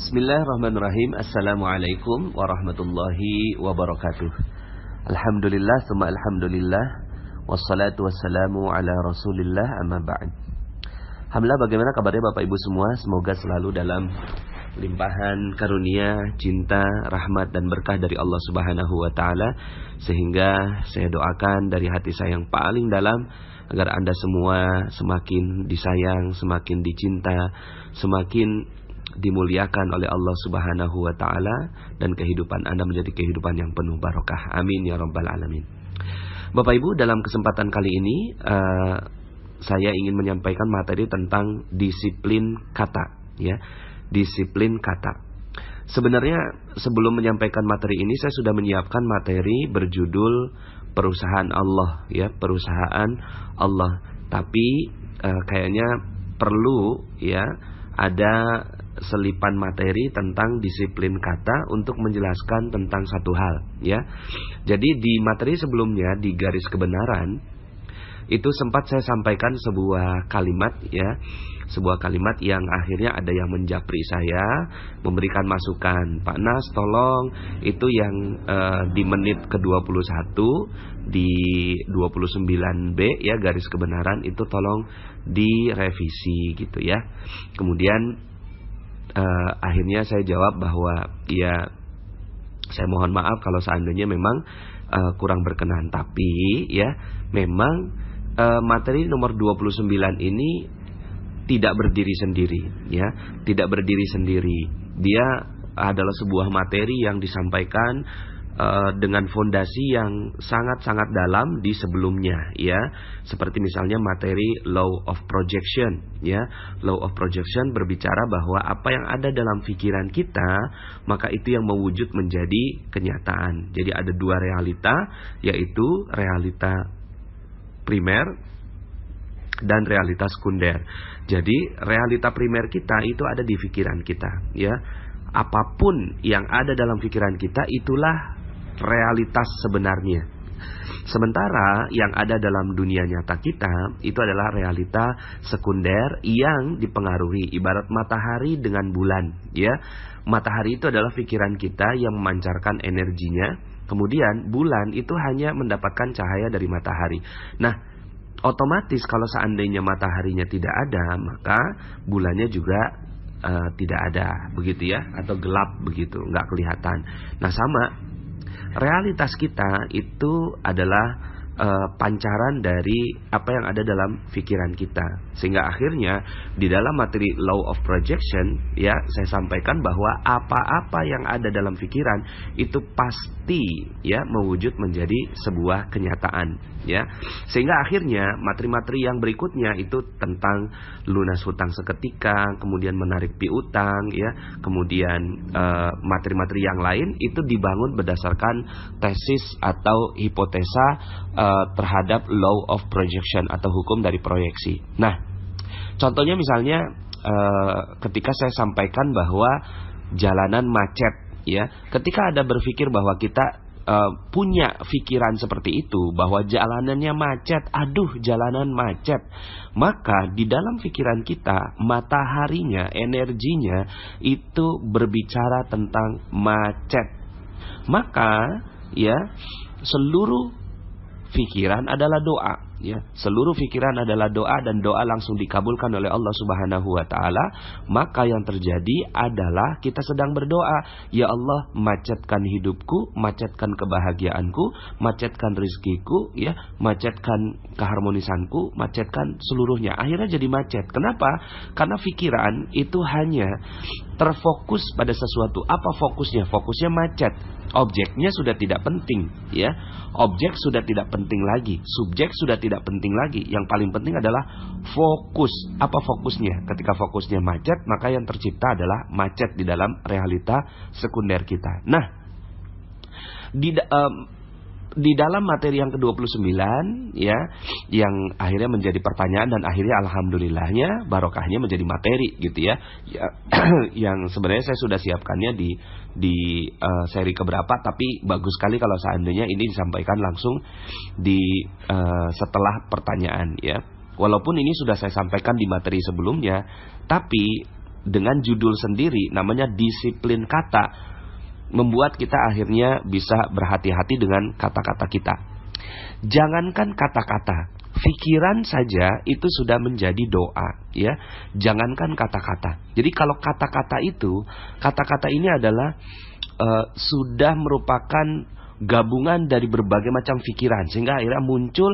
Bismillahirrahmanirrahim. Assalamualaikum warahmatullahi wabarakatuh. Alhamdulillah, summa alhamdulillah. Wassalatu wassalamu ala rasulillah, amma ba'd. Alhamdulillah, bagaimana kabarnya Bapak Ibu semua? Semoga selalu dalam limpahan karunia, cinta, rahmat dan berkah dari Allah Subhanahu wa taala. Sehingga saya doakan dari hati saya yang paling dalam agar Anda semua semakin disayang, semakin dicinta, semakin dimuliakan oleh Allah Subhanahu wa taala, dan kehidupan Anda menjadi kehidupan yang penuh barokah. Amin ya rabbal alamin. Bapak Ibu, dalam kesempatan kali ini saya ingin menyampaikan materi tentang disiplin kata, ya. Disiplin kata. Sebenarnya sebelum menyampaikan materi ini saya sudah menyiapkan materi berjudul perusahaan Allah, ya, perusahaan Allah. Tapi kayaknya perlu, ya, ada selipan materi tentang disiplin kata untuk menjelaskan tentang satu hal, ya. Jadi di materi sebelumnya di garis kebenaran itu sempat saya sampaikan sebuah kalimat, ya. Sebuah kalimat yang akhirnya ada yang menjapri saya, memberikan masukan, Pak Nas tolong itu yang di menit ke-21 di 29B, ya, garis kebenaran itu tolong direvisi gitu, ya. Kemudian akhirnya saya jawab bahwa ya saya mohon maaf kalau seandainya memang kurang berkenan, tapi ya memang materi nomor 29 ini tidak berdiri sendiri, ya, tidak berdiri sendiri. Dia adalah sebuah materi yang disampaikan dengan fondasi yang sangat-sangat dalam di sebelumnya, ya. Seperti misalnya materi law of projection, ya. Law of projection berbicara bahwa apa yang ada dalam pikiran kita, maka itu yang mewujud menjadi kenyataan. Jadi ada dua realita, yaitu realita primer dan realita sekunder. Jadi realita primer kita itu ada di pikiran kita, ya. Apapun yang ada dalam pikiran kita itulah realitas sebenarnya. Sementara yang ada dalam dunia nyata kita itu adalah realita sekunder yang dipengaruhi, ibarat matahari dengan bulan, ya. Matahari itu adalah pikiran kita yang memancarkan energinya, kemudian bulan itu hanya mendapatkan cahaya dari matahari. Nah, otomatis kalau seandainya mataharinya tidak ada, maka bulannya juga tidak ada, begitu, ya, atau gelap begitu, nggak kelihatan. Nah, sama realitas kita itu adalah pancaran dari apa yang ada dalam pikiran kita. Sehingga akhirnya di dalam materi law of projection, ya, saya sampaikan bahwa apa-apa yang ada dalam pikiran itu pasti, ya, mewujud menjadi sebuah kenyataan, ya. Sehingga akhirnya materi-materi yang berikutnya itu tentang lunas hutang seketika, kemudian menarik piutang, ya, kemudian materi-materi yang lain itu dibangun berdasarkan tesis atau hipotesa terhadap law of projection atau hukum dari proyeksi. Nah, contohnya misalnya ketika saya sampaikan bahwa jalanan macet, ya, ketika Anda berpikir bahwa kita punya pikiran seperti itu, bahwa jalanannya macet, aduh jalanan macet, maka di dalam pikiran kita mataharinya, energinya itu berbicara tentang macet. Maka, ya, seluruh pikiran adalah doa, ya. Seluruh pikiran adalah doa, dan doa langsung dikabulkan oleh Allah Subhanahu wa taala. Maka yang terjadi adalah kita sedang berdoa, ya Allah, macetkan hidupku, macetkan kebahagiaanku, macetkan rizkiku, ya, macetkan keharmonisanku, macetkan seluruhnya. Akhirnya jadi macet. Kenapa? Karena pikiran itu hanya terfokus pada sesuatu. Apa fokusnya? Fokusnya macet. Objeknya sudah tidak penting, ya. Objek sudah tidak penting lagi, subjek sudah tidak penting lagi. Yang paling penting adalah fokus. Apa fokusnya? Ketika fokusnya macet, maka yang tercipta adalah macet di dalam realita sekunder kita. Nah, di dalam materi yang ke-29, ya, yang akhirnya menjadi pertanyaan dan akhirnya alhamdulillahnya barokahnya menjadi materi, gitu, ya, yang sebenarnya saya sudah siapkannya di seri keberapa, tapi bagus sekali kalau seandainya ini disampaikan langsung di setelah pertanyaan, ya. Walaupun ini sudah saya sampaikan di materi sebelumnya, tapi dengan judul sendiri namanya disiplin kata, membuat kita akhirnya bisa berhati-hati dengan kata-kata kita. Jangankan kata-kata, pikiran saja itu sudah menjadi doa, ya. Jangankan kata-kata. Jadi kalau kata-kata ini adalah sudah merupakan gabungan dari berbagai macam pikiran, sehingga akhirnya muncul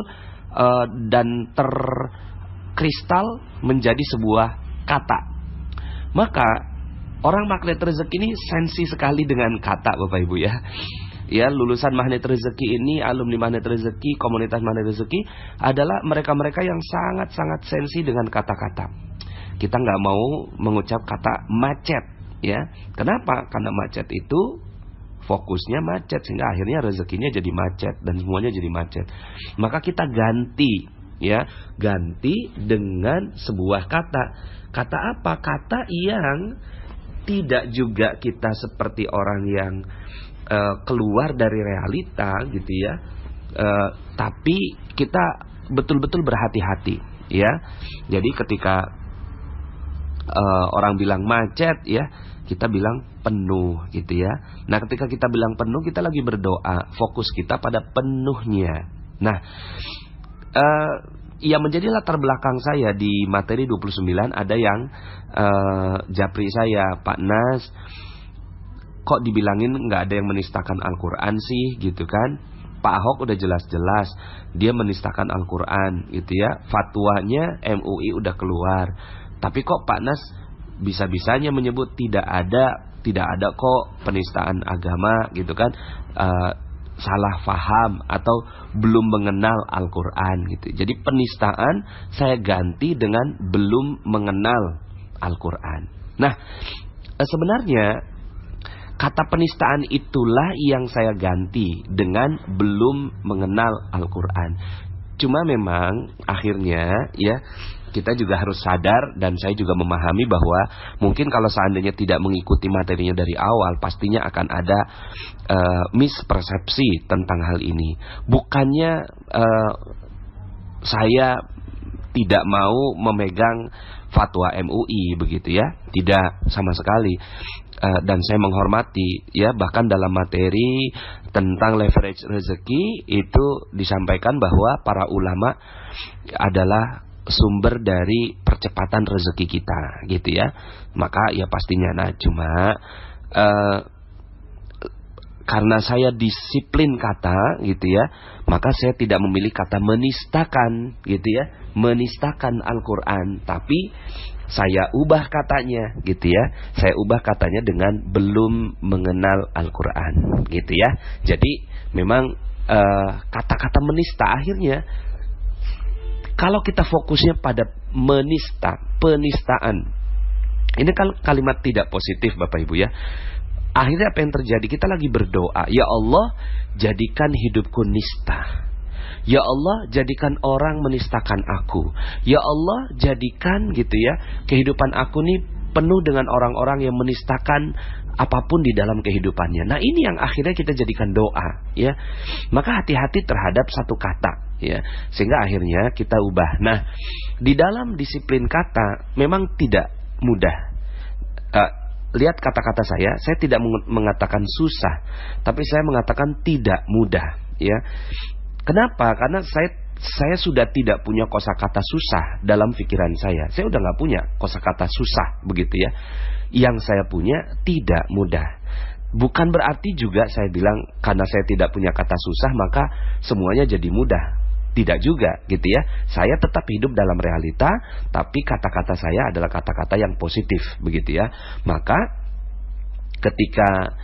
dan terkristal menjadi sebuah kata. Maka orang magnet rezeki ini sensi sekali dengan kata, Bapak Ibu ya. Ya, lulusan magnet rezeki ini, alumni magnet rezeki, komunitas magnet rezeki adalah mereka-mereka yang sangat-sangat sensi dengan kata-kata. Kita nggak mau mengucap kata macet, ya. Kenapa? Karena macet itu fokusnya macet, sehingga akhirnya rezekinya jadi macet dan semuanya jadi macet. Maka kita ganti, ya, ganti dengan sebuah kata. Kata apa? Kata yang tidak juga kita seperti orang yang keluar dari realita gitu ya, tapi kita betul-betul berhati-hati, ya. Jadi ketika orang bilang macet, ya, kita bilang penuh gitu ya. Nah, ketika kita bilang penuh, kita lagi berdoa, fokus kita pada penuhnya. Nah, yang menjadi latar belakang saya di materi 29 ada yang japri saya, Pak Nas, kok dibilangin nggak ada yang menistakan Al-Quran sih gitu kan. Pak Ahok udah jelas-jelas dia menistakan Al-Quran gitu ya. Fatwanya MUI udah keluar. Tapi kok Pak Nas bisa-bisanya menyebut tidak ada kok penistaan agama gitu kan. Salah faham atau belum mengenal Al-Quran gitu. Jadi penistaan saya ganti dengan belum mengenal Al-Quran. Nah, sebenarnya kata penistaan itulah yang saya ganti dengan belum mengenal Al-Quran. Cuma memang akhirnya ya kita juga harus sadar, dan saya juga memahami bahwa mungkin kalau seandainya tidak mengikuti materinya dari awal, pastinya akan ada mispersepsi tentang hal ini. Bukannya saya tidak mau memegang fatwa MUI begitu ya, tidak sama sekali. Dan saya menghormati ya, bahkan dalam materi tentang leverage rezeki itu disampaikan bahwa para ulama adalah sumber dari percepatan rezeki kita gitu ya. Maka ya pastinya, nah cuma karena saya disiplin kata gitu ya, maka saya tidak memilih kata menistakan gitu ya, menistakan Al-Quran, tapi saya ubah katanya gitu ya. Saya ubah katanya dengan belum mengenal Al-Quran gitu ya. Jadi memang kata-kata menista akhirnya, kalau kita fokusnya pada penistaan, ini kan kalimat tidak positif Bapak Ibu ya. Akhirnya apa yang terjadi? Kita lagi berdoa, ya Allah jadikan hidupku nista. Ya Allah jadikan orang menistakan aku. Ya Allah jadikan gitu ya, kehidupan aku nih penuh dengan orang-orang yang menistakan apapun di dalam kehidupannya. Nah, ini yang akhirnya kita jadikan doa ya. Maka hati-hati terhadap satu kata ya, sehingga akhirnya kita ubah. Nah, di dalam disiplin kata memang tidak mudah. Lihat kata-kata saya tidak mengatakan susah, tapi saya mengatakan tidak mudah ya. Kenapa? Karena saya sudah tidak punya kosakata susah dalam pikiran saya. Saya udah nggak punya kosakata susah begitu ya. Yang saya punya tidak mudah. Bukan berarti juga saya bilang karena saya tidak punya kata susah maka semuanya jadi mudah. Tidak juga gitu ya. Saya tetap hidup dalam realita, tapi kata-kata saya adalah kata-kata yang positif begitu ya. Maka ketika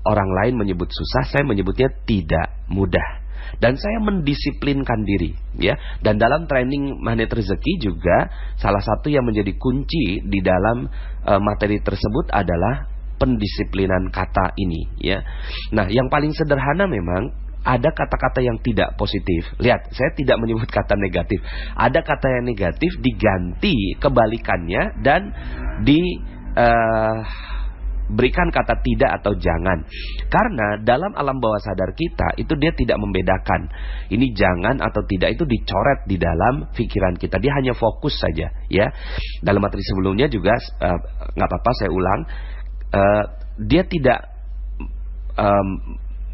orang lain menyebut susah, saya menyebutnya tidak mudah. Dan saya mendisiplinkan diri ya. Dan dalam training magnet rezeki juga salah satu yang menjadi kunci di dalam materi tersebut adalah pendisiplinan kata ini ya. Nah, yang paling sederhana memang ada kata-kata yang tidak positif. Lihat, saya tidak menyebut kata negatif. Ada kata yang negatif diganti kebalikannya dan berikan kata tidak atau jangan. Karena dalam alam bawah sadar kita itu dia tidak membedakan ini jangan atau tidak, itu dicoret di dalam pikiran kita. Dia hanya fokus saja, ya. Dalam materi sebelumnya juga nggak apa-apa saya ulang, dia tidak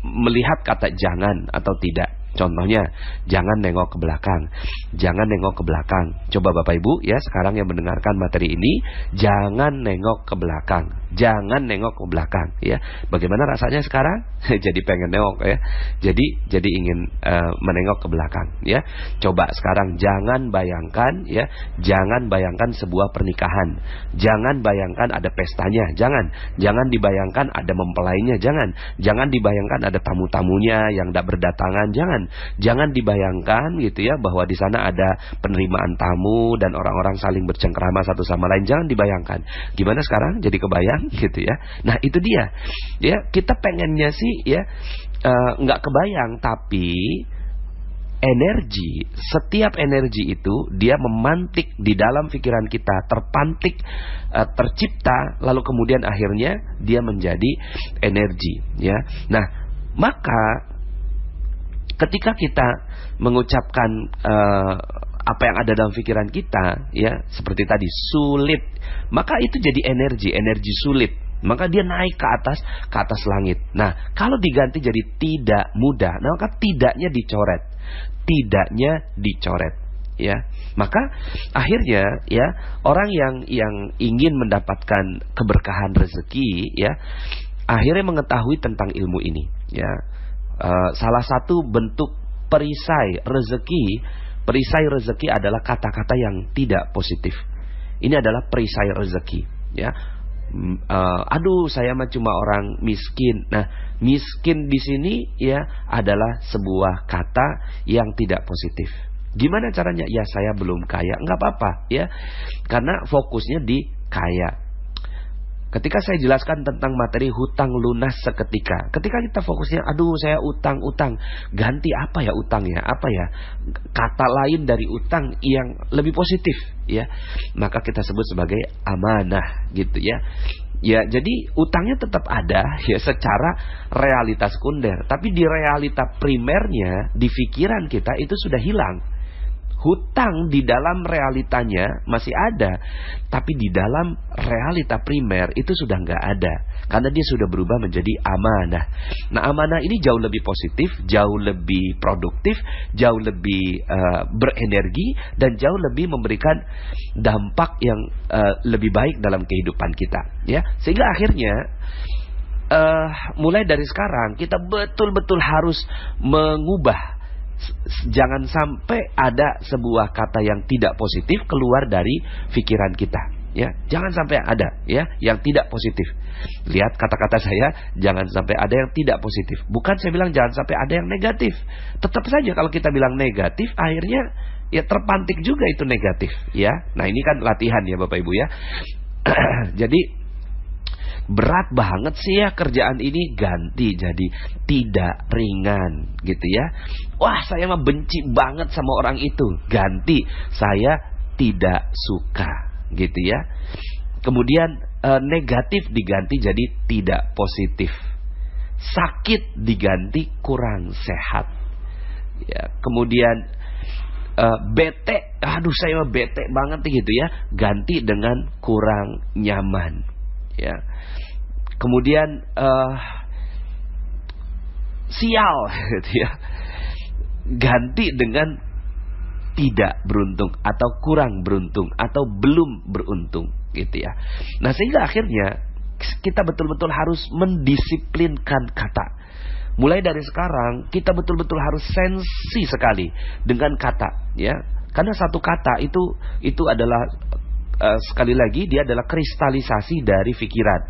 melihat kata jangan atau tidak. Contohnya, jangan nengok ke belakang. Jangan nengok ke belakang. Coba Bapak Ibu ya, sekarang yang mendengarkan materi ini, jangan nengok ke belakang. Jangan nengok ke belakang ya. Bagaimana rasanya sekarang? Jadi pengen nengok ya. Jadi ingin menengok ke belakang ya. Coba sekarang jangan bayangkan ya, jangan bayangkan sebuah pernikahan. Jangan bayangkan ada pestanya, jangan dibayangkan ada mempelainya, jangan dibayangkan ada tamu-tamunya yang tidak berdatangan, jangan dibayangkan gitu ya bahwa di sana ada penerimaan tamu dan orang-orang saling bercengkrama satu sama lain. Jangan dibayangkan. Gimana sekarang? Jadi kebayang gitu ya. Nah, itu dia. Ya, kita pengennya sih ya nggak kebayang, tapi energi, setiap energi itu dia memantik di dalam pikiran kita, terpantik, tercipta, lalu kemudian akhirnya dia menjadi energi ya. Nah, maka ketika kita mengucapkan apa yang ada dalam pikiran kita ya, seperti tadi sulit, maka itu jadi energi sulit, maka dia naik ke atas langit. Nah, kalau diganti jadi tidak mudah, nah maka tidaknya dicoret ya. Maka akhirnya ya, orang yang ingin mendapatkan keberkahan rezeki ya, akhirnya mengetahui tentang ilmu ini ya. Salah satu bentuk perisai rezeki adalah kata-kata yang tidak positif. Ini adalah perisai rezeki ya. Aduh, saya mah cuma orang miskin. Nah, miskin di sini ya adalah sebuah kata yang tidak positif. Gimana caranya? Ya, saya belum kaya. Enggak apa-apa ya, karena fokusnya di kaya. Ketika saya jelaskan tentang materi hutang lunas seketika, ketika kita fokusnya, aduh saya utang, ganti apa ya utangnya, apa ya kata lain dari utang yang lebih positif ya, maka kita sebut sebagai amanah gitu ya. Ya, jadi utangnya tetap ada ya secara realitas sekunder, tapi di realita primernya, di pikiran kita itu sudah hilang. Hutang di dalam realitanya masih ada, tapi di dalam realita primer itu sudah nggak ada, karena dia sudah berubah menjadi amanah. Nah, amanah ini jauh lebih positif, jauh lebih produktif, jauh lebih berenergi, dan jauh lebih memberikan dampak yang lebih baik dalam kehidupan kita ya. Sehingga akhirnya mulai dari sekarang kita betul-betul harus mengubah. Jangan sampai ada sebuah kata yang tidak positif keluar dari pikiran kita ya. Jangan sampai ada ya yang tidak positif. Lihat kata-kata saya, jangan sampai ada yang tidak positif. Bukan saya bilang jangan sampai ada yang negatif. Tetap saja kalau kita bilang negatif, akhirnya ya terpantik juga itu negatif ya. Nah, ini kan latihan ya Bapak Ibu ya. Jadi berat banget sih ya kerjaan ini, ganti jadi tidak ringan gitu ya. Wah, saya mah benci banget sama orang itu, ganti saya tidak suka gitu ya. Kemudian negatif diganti jadi tidak positif. Sakit diganti kurang sehat ya. Kemudian bete, aduh saya mah bete banget gitu ya, ganti dengan kurang nyaman ya. Kemudian sial gitu ya, ganti dengan tidak beruntung atau kurang beruntung atau belum beruntung gitu ya. Nah, sehingga akhirnya kita betul-betul harus mendisiplinkan kata. Mulai dari sekarang kita betul-betul harus sensi sekali dengan kata ya. Karena satu kata itu adalah sekali lagi dia adalah kristalisasi dari pikiran.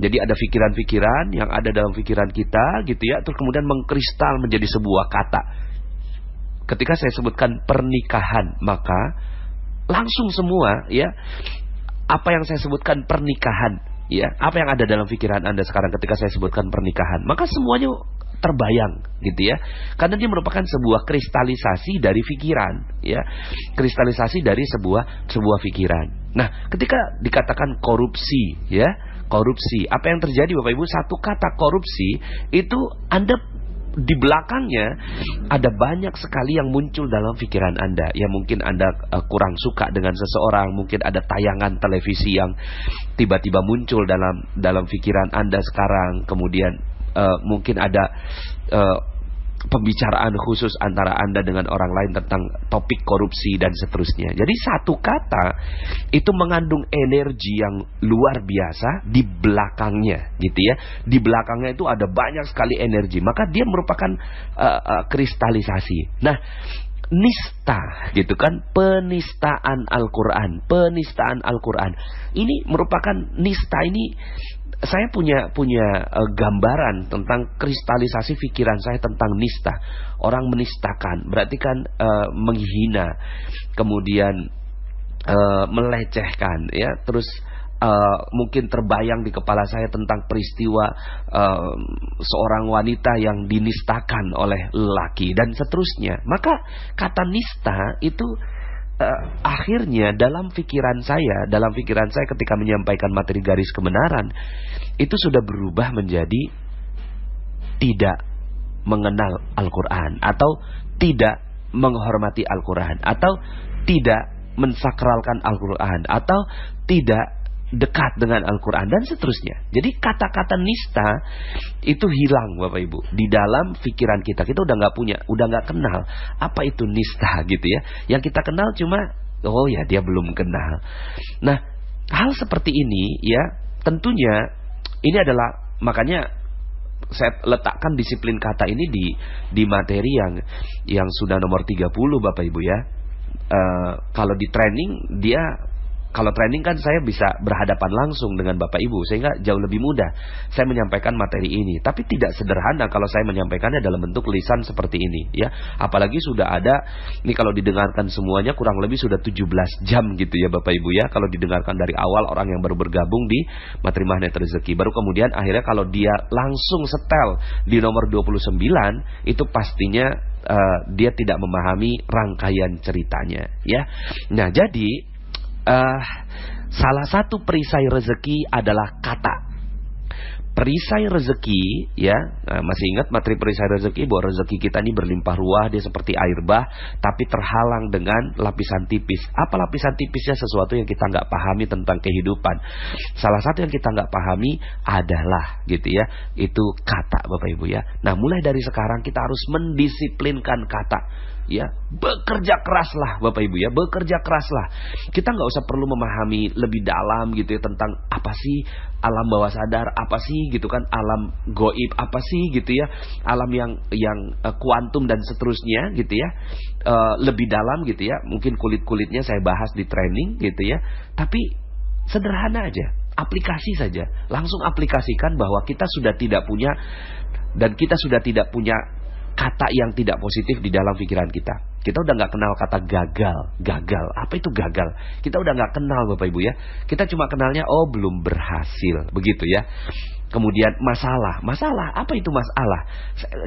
Jadi ada pikiran-pikiran yang ada dalam pikiran kita gitu ya, terus kemudian mengkristal menjadi sebuah kata. Ketika saya sebutkan pernikahan, maka langsung semua ya, apa yang saya sebutkan pernikahan ya, apa yang ada dalam pikiran Anda sekarang ketika saya sebutkan pernikahan, maka semuanya terbayang gitu ya. Karena dia merupakan sebuah kristalisasi dari pikiran ya. Kristalisasi dari sebuah pikiran. Nah, ketika dikatakan korupsi ya, korupsi. Apa yang terjadi Bapak Ibu? Satu kata korupsi itu Anda di belakangnya ada banyak sekali yang muncul dalam pikiran Anda. Ya mungkin Anda kurang suka dengan seseorang, mungkin ada tayangan televisi yang tiba-tiba muncul dalam pikiran Anda sekarang. Kemudian mungkin ada pembicaraan khusus antara Anda dengan orang lain tentang topik korupsi dan seterusnya. Jadi satu kata itu mengandung energi yang luar biasa di belakangnya, gitu ya. Di belakangnya itu ada banyak sekali energi. Maka dia merupakan kristalisasi. Nah, nista, gitu kan, penistaan Al-Quran, penistaan Al-Quran. Ini merupakan nista ini. Saya punya gambaran tentang kristalisasi pikiran saya tentang nista. Orang menistakan, berarti kan menghina, kemudian melecehkan, ya. Terus mungkin terbayang di kepala saya tentang peristiwa seorang wanita yang dinistakan oleh lelaki dan seterusnya. Maka kata nista itu akhirnya dalam pikiran saya ketika menyampaikan materi garis kebenaran itu sudah berubah menjadi tidak mengenal Al-Quran, atau tidak menghormati Al-Quran, atau tidak mensakralkan Al-Quran, atau tidak dekat dengan Al-Quran dan seterusnya. Jadi kata-kata nista itu hilang Bapak Ibu di dalam pikiran kita. Kita udah nggak kenal apa itu nista, gitu ya. Yang kita kenal cuma oh ya dia belum kenal. Nah, hal seperti ini ya tentunya ini adalah, makanya saya letakkan disiplin kata ini di materi yang sudah nomor 30 Bapak Ibu ya. Kalau di training kalau training kan saya bisa berhadapan langsung dengan Bapak Ibu, sehingga jauh lebih mudah saya menyampaikan materi ini. Tapi tidak sederhana kalau saya menyampaikannya dalam bentuk lisan seperti ini, ya. Apalagi sudah ada, ini kalau didengarkan semuanya kurang lebih sudah 17 jam gitu ya Bapak Ibu ya. Kalau didengarkan dari awal orang yang baru bergabung di Materi Magnet Rezeki, baru kemudian akhirnya kalau dia langsung setel di nomor 29, itu pastinya dia tidak memahami rangkaian ceritanya, ya. Nah, jadi salah satu perisai rezeki adalah kata. Perisai rezeki, ya, masih ingat materi perisai rezeki bahwa rezeki kita ini berlimpah ruah, dia seperti air bah, tapi terhalang dengan lapisan tipis. Apa lapisan tipisnya? Sesuatu yang kita nggak pahami tentang kehidupan. Salah satu yang kita nggak pahami adalah, gitu ya, itu kata Bapak Ibu ya. Nah, mulai dari sekarang kita harus mendisiplinkan kata. Ya, bekerja keraslah Bapak Ibu ya, bekerja keraslah. Kita nggak usah perlu memahami lebih dalam gitu ya tentang apa sih alam bawah sadar, apa sih gitu kan, alam goib apa sih gitu ya, alam yang kuantum dan seterusnya gitu ya, lebih dalam gitu ya. Mungkin kulit-kulitnya saya bahas di training gitu ya. Tapi sederhana aja, aplikasi saja, langsung aplikasikan bahwa kita sudah tidak punya kata yang tidak positif di dalam pikiran kita. Kita udah nggak kenal kata gagal. Apa itu gagal? Kita udah nggak kenal Bapak Ibu ya. Kita cuma kenalnya oh belum berhasil, begitu ya. Kemudian masalah. Apa itu masalah?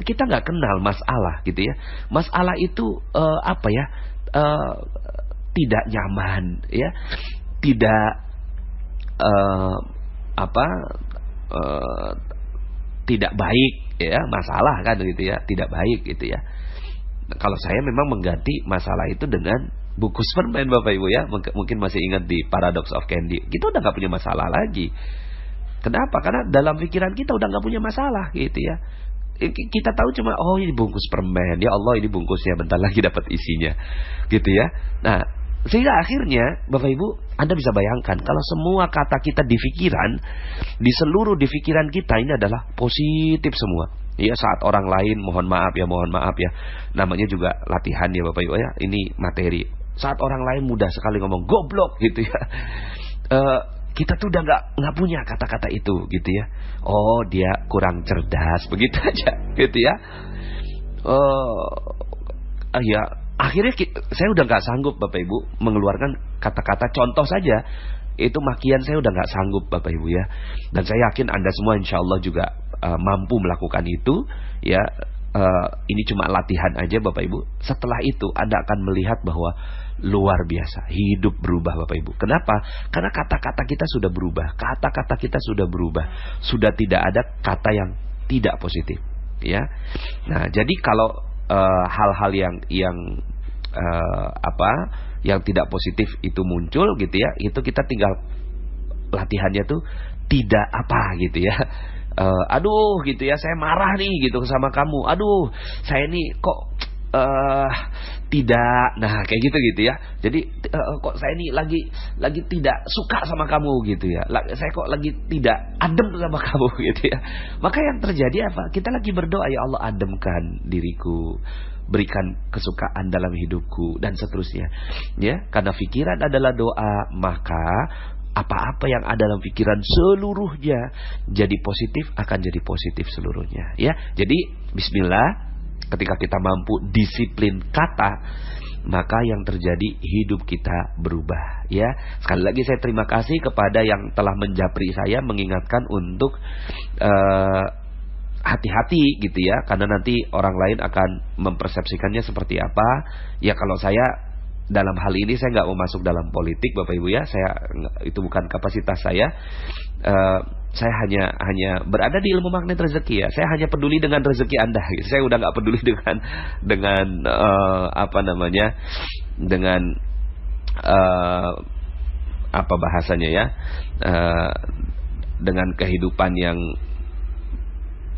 Kita nggak kenal masalah, gitu ya. Masalah itu apa ya? Tidak nyaman, ya. Tidak tidak baik, ya, masalah kan gitu ya, tidak baik gitu ya. Kalau saya memang mengganti masalah itu dengan bungkus permen Bapak Ibu ya. Mungkin masih ingat di Paradox of Candy. Kita udah nggak punya masalah lagi. Kenapa? Karena dalam pikiran kita udah nggak punya masalah gitu ya. Kita tahu cuma oh ini bungkus permen, ya Allah ini bungkusnya, bentar lagi dapat isinya, gitu ya. Nah, sehingga akhirnya Bapak Ibu Anda bisa bayangkan kalau semua kata kita di pikiran, di seluruh di pikiran kita ini adalah positif semua. Ya, saat orang lain mohon maaf ya, namanya juga latihan ya Bapak Ibu ya, ini materi. Saat orang lain mudah sekali ngomong goblok gitu ya, kita tuh udah nggak punya kata-kata itu gitu ya. Oh dia kurang cerdas, begitu aja gitu ya. Ya akhirnya saya udah nggak sanggup Bapak Ibu mengeluarkan kata-kata contoh saja. Itu makian saya udah nggak sanggup Bapak Ibu ya. Dan saya yakin Anda semua insya Allah juga mampu melakukan itu ya. Ini cuma latihan aja Bapak Ibu. Setelah itu Anda akan melihat bahwa luar biasa. Hidup berubah Bapak Ibu. Kenapa? Karena kata-kata kita sudah berubah. Kata-kata kita sudah berubah. Sudah tidak ada kata yang tidak positif, ya. Nah, jadi kalau hal-hal yang tidak positif itu muncul gitu ya, itu kita tinggal latihannya tuh tidak apa gitu ya. Aduh gitu ya, saya marah nih gitu sama kamu. Aduh, saya nih kok tidak, nah kayak gitu ya. Jadi kok saya ini lagi tidak suka sama kamu gitu ya. Saya kok lagi tidak adem sama kamu gitu ya. Maka yang terjadi apa? Kita lagi berdoa, ya Allah ademkan diriku, berikan kesukaan dalam hidupku dan seterusnya. Ya, karena pikiran adalah doa, maka apa-apa yang ada dalam pikiran seluruhnya jadi positif akan jadi positif seluruhnya. Ya, jadi Bismillah. Ketika kita mampu disiplin kata, maka yang terjadi hidup kita berubah, ya. Sekali lagi saya terima kasih kepada yang telah menjapri saya, mengingatkan untuk hati-hati gitu ya, karena nanti orang lain akan mempersepsikannya seperti apa. Ya kalau saya dalam hal ini saya nggak mau masuk dalam politik Bapak Ibu ya, itu bukan kapasitas saya. Saya hanya berada di ilmu magnet rezeki ya. Saya hanya peduli dengan rezeki Anda gitu. Saya udah nggak peduli dengan dengan apa bahasanya ya, dengan kehidupan yang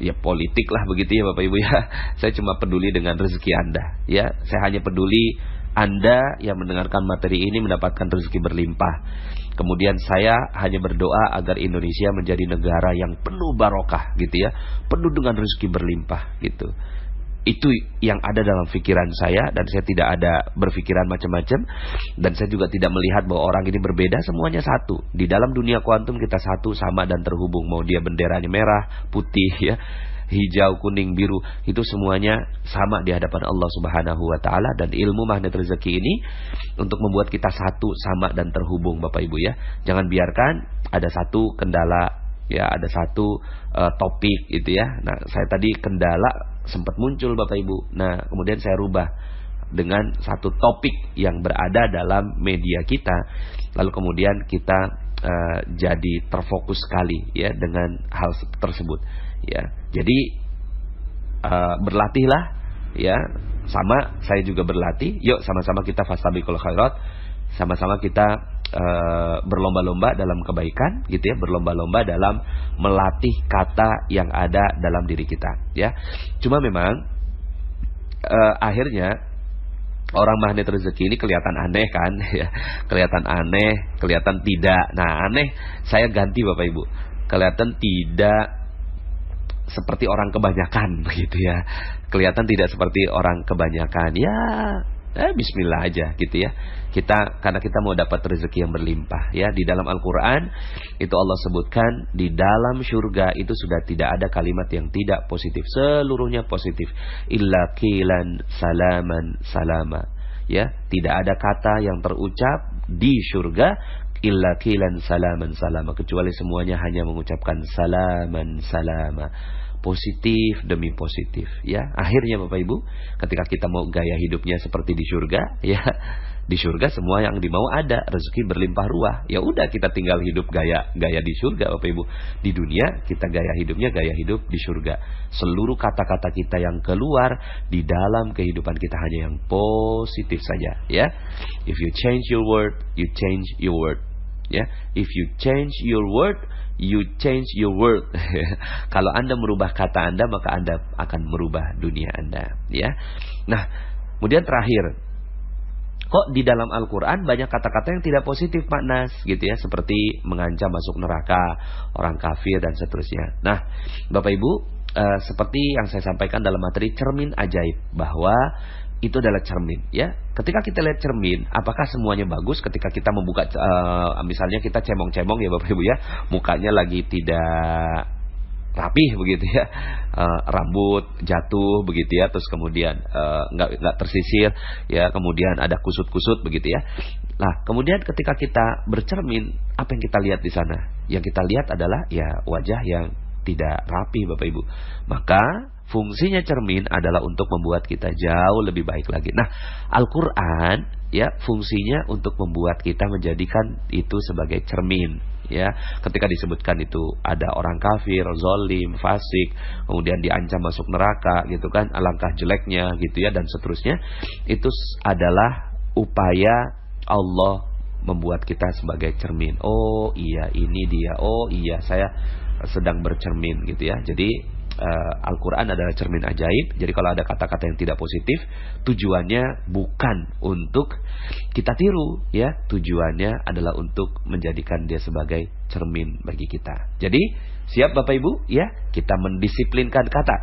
ya politik lah begitu ya Bapak Ibu ya. Saya cuma peduli dengan rezeki Anda ya. Saya hanya peduli Anda yang mendengarkan materi ini mendapatkan rezeki berlimpah. Kemudian saya hanya berdoa agar Indonesia menjadi negara yang penuh barokah gitu ya, penuh dengan rezeki berlimpah gitu. Itu yang ada dalam pikiran saya, dan saya tidak ada berpikiran macam-macam, dan saya juga tidak melihat bahwa orang ini berbeda. Semuanya satu. Di dalam dunia kuantum kita satu, sama dan terhubung. Mau dia benderanya merah, putih ya, hijau, kuning, biru, itu semuanya sama di hadapan Allah Subhanahu wa taala. Dan ilmu magnet rezeki ini untuk membuat kita satu, sama dan terhubung Bapak Ibu ya. Jangan biarkan ada satu kendala ya, ada satu topik gitu ya. Nah, saya tadi kendala sempat muncul Bapak Ibu. Nah, kemudian saya rubah dengan satu topik yang berada dalam media kita. Lalu kemudian kita jadi terfokus sekali ya dengan hal tersebut. Ya, jadi berlatihlah ya, sama saya juga berlatih. Yuk sama-sama kita fastabiqul khairat, sama-sama kita berlomba-lomba dalam kebaikan gitu ya, berlomba-lomba dalam melatih kata yang ada dalam diri kita ya. Cuma memang akhirnya orang magnet rezeki ini kelihatan aneh kan ya, kelihatan aneh, kelihatan tidak. Nah, aneh saya ganti Bapak Ibu, kelihatan tidak seperti orang kebanyakan begitu ya. Kelihatan tidak seperti orang kebanyakan. Ya, bismillah aja gitu ya. Karena kita mau dapat rezeki yang berlimpah ya. Di dalam Al-Qur'an itu Allah sebutkan di dalam surga itu sudah tidak ada kalimat yang tidak positif. Seluruhnya positif. Illa qilan salaman salama. Ya, tidak ada kata yang terucap di surga illa qilan salaman salama, kecuali semuanya hanya mengucapkan salaman salama, positif demi positif ya. Akhirnya Bapak Ibu, ketika kita mau gaya hidupnya seperti di surga ya, di surga semua yang dimau ada, rezeki berlimpah ruah. Ya udah, kita tinggal hidup gaya di surga Bapak Ibu. Di dunia kita gaya hidupnya gaya hidup di surga. Seluruh kata-kata kita yang keluar di dalam kehidupan kita hanya yang positif saja ya. If you change your word, you change your world. Ya, if you change your word, you change your world. Kalau Anda merubah kata Anda, maka Anda akan merubah dunia Anda. Ya. Nah, kemudian terakhir, kok di dalam Al-Quran banyak kata-kata yang tidak positif Pak Nas, gitu ya, seperti mengancam masuk neraka, orang kafir dan seterusnya. Nah, Bapak Ibu, seperti yang saya sampaikan dalam materi cermin ajaib, bahwa itu adalah cermin ya. Ketika kita lihat cermin, apakah semuanya bagus? Ketika kita membuka misalnya kita cemong-cemong ya Bapak Ibu ya, mukanya lagi tidak rapih begitu ya, rambut jatuh begitu ya, terus kemudian nggak tersisir ya, kemudian ada kusut-kusut begitu ya. Nah, kemudian ketika kita bercermin, apa yang kita lihat di sana? Yang kita lihat adalah ya wajah yang tidak rapi Bapak Ibu. Maka fungsinya cermin adalah untuk membuat kita jauh lebih baik lagi. Nah, Al-Quran ya fungsinya untuk membuat kita menjadikan itu sebagai cermin. Ya, ketika disebutkan itu ada orang kafir, zolim, fasik, kemudian diancam masuk neraka, gitu kan, alangkah jeleknya, gitu ya, dan seterusnya. Itu adalah upaya Allah membuat kita sebagai cermin. Oh iya, ini dia. Oh iya, saya sedang bercermin, gitu ya. Jadi Al-Quran adalah cermin ajaib. Jadi kalau ada kata-kata yang tidak positif, tujuannya bukan untuk kita tiru, ya. Tujuannya adalah untuk menjadikan dia sebagai cermin bagi kita. Jadi siap Bapak Ibu, ya. Kita mendisiplinkan kata.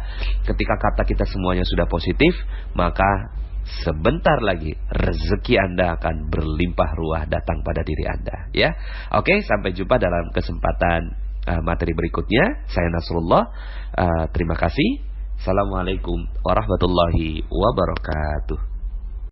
Ketika kata kita semuanya sudah positif, maka sebentar lagi rezeki Anda akan berlimpah ruah datang pada diri Anda, ya. Oke, sampai jumpa dalam kesempatan materi berikutnya. Saya Nasrullah, terima kasih. Assalamualaikum warahmatullahi wabarakatuh.